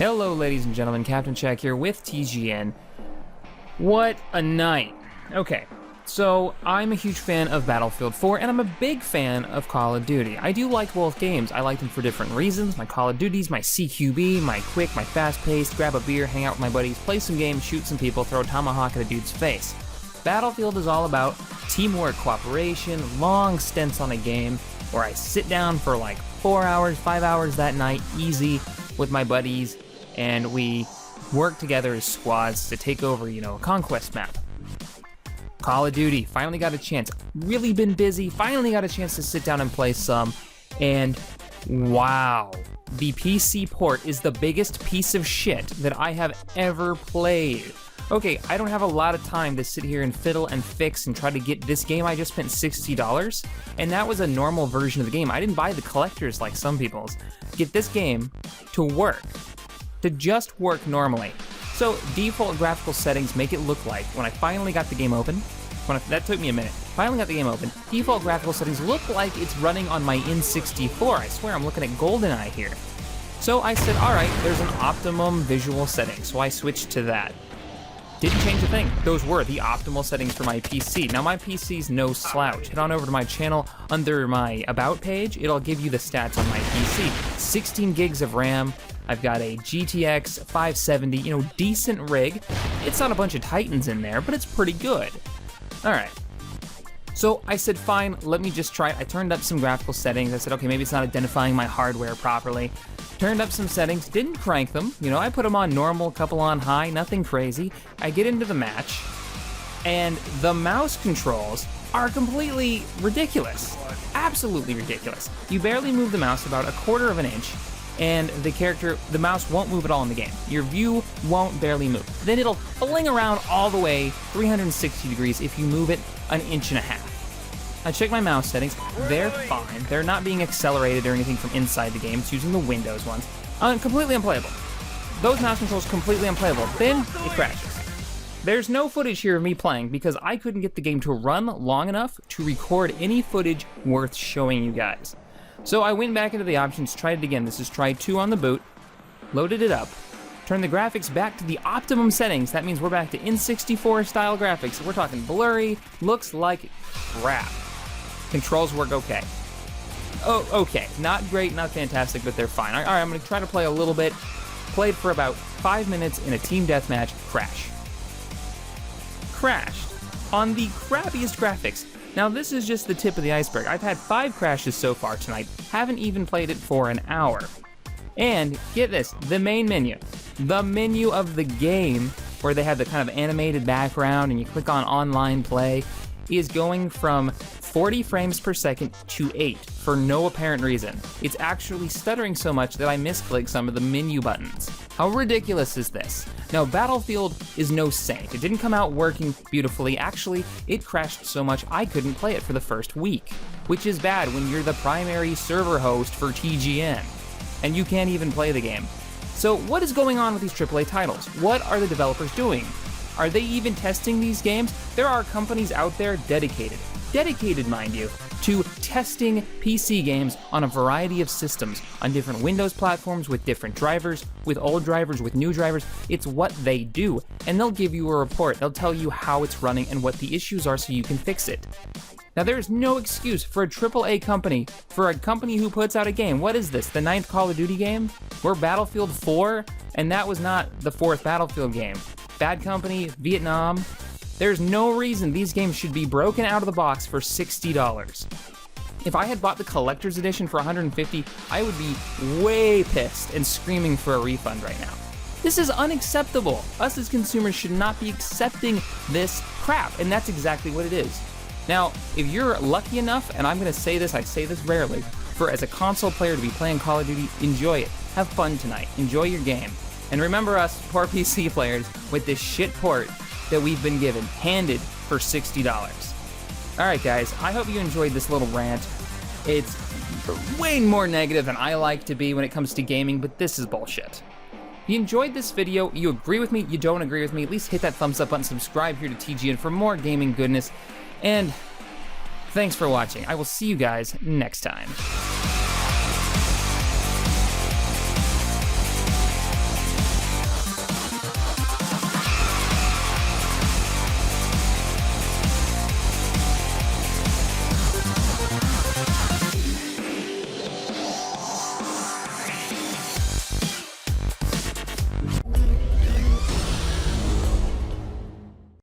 Hello ladies and gentlemen, CaptainShack here with TGN. What a night. Okay, so I'm a huge fan of Battlefield 4 and I'm a big fan of Call of Duty. I do like both games. I like them for different reasons. My Call of Duties, my CQB, my quick, my fast-paced, grab a beer, hang out with my buddies, play some games, shoot some people, throw a tomahawk at a dude's face. Battlefield is all about teamwork, cooperation, long stints on a game where I sit down for like 4 hours, 5 hours that night, easy, with my buddies, and we work together as squads to take over, a conquest map. Call of Duty, finally got a chance. Really been busy, finally got a chance to sit down and play some, and wow, the PC port is the biggest piece of shit that I have ever played. Okay, I don't have a lot of time to sit here and fiddle and fix and try to get this game. I just spent $60, and that was a normal version of the game. I didn't buy the collectors like some people's. Get this game to work, to just work normally. So default graphical settings make it look like, when I finally got the game open, that took me a minute, finally got the game open, default graphical settings look like it's running on my N64. I swear I'm looking at GoldenEye here. So I said, all right, there's an optimum visual setting, so I switched to that. Didn't change a thing. Those were the optimal settings for my PC. Now my PC's no slouch. Head on over to my channel under my About page. It'll give you the stats on my PC. 16 gigs of RAM. I've got a GTX 570, decent rig. It's not a bunch of Titans in there, but it's pretty good. All right. So I said, fine, let me just try it. I turned up some graphical settings. I said, okay, maybe it's not identifying my hardware properly. Turned up some settings, didn't crank them. I put them on normal, a couple on high, nothing crazy. I get into the match, and the mouse controls are completely ridiculous. Absolutely ridiculous. You barely move the mouse about 1/4 of an inch, and the mouse won't move at all in the game. Your view won't barely move. Then it'll fling around all the way 360 degrees if you move it 1.5 inches. I checked my mouse settings, they're fine. They're not being accelerated or anything from inside the game. It's using the Windows ones. Completely unplayable. Those mouse controls completely unplayable. Then it crashes. There's no footage here of me playing because I couldn't get the game to run long enough to record any footage worth showing you guys. So I went back into the options, tried it again. This is try 2 on the boot, loaded it up, turned the graphics back to the optimum settings. That means we're back to N64 style graphics. We're talking blurry, looks like crap. Controls work okay. Oh, okay. Not great, not fantastic, but they're fine. All right, I'm gonna try to play a little bit. Played for about 5 minutes in a team deathmatch, crash. Crashed on the crappiest graphics. Now this is just the tip of the iceberg. I've had 5 crashes so far tonight, haven't even played it for an hour. And get this, the main menu. The menu of the game, where they have the kind of animated background and you click on online play, is going from 40 frames per second to 8 for no apparent reason. It's actually stuttering so much that I misclick some of the menu buttons. How ridiculous is this? Now, Battlefield is no saint. It didn't come out working beautifully. Actually, it crashed so much I couldn't play it for the first week, which is bad when you're the primary server host for TGN, and you can't even play the game. So what is going on with these AAA titles? What are the developers doing? Are they even testing these games? There are companies out there dedicated, mind you, to testing PC games on a variety of systems, on different Windows platforms, with different drivers, with old drivers, with new drivers. It's what they do, and they'll give you a report. They'll tell you how it's running and what the issues are so you can fix it. Now there is no excuse for a AAA company, for a company who puts out a game. What is this, the 9th Call of Duty game? We're Battlefield 4, and that was not the 4th Battlefield game. Bad company, Vietnam. There's no reason these games should be broken out of the box for $60. If I had bought the collector's edition for $150, I would be way pissed and screaming for a refund right now. This is unacceptable. Us as consumers should not be accepting this crap, and that's exactly what it is. Now, if you're lucky enough, and I'm gonna say this, I say this rarely, for as a console player to be playing Call of Duty, enjoy it. Have fun tonight, enjoy your game. And remember us, poor PC players, with this shit port that we've been given, handed for $60. Alright guys, I hope you enjoyed this little rant. It's way more negative than I like to be when it comes to gaming, but this is bullshit. If you enjoyed this video, you agree with me, you don't agree with me, at least hit that thumbs up button, subscribe here to TGN for more gaming goodness, and thanks for watching. I will see you guys next time.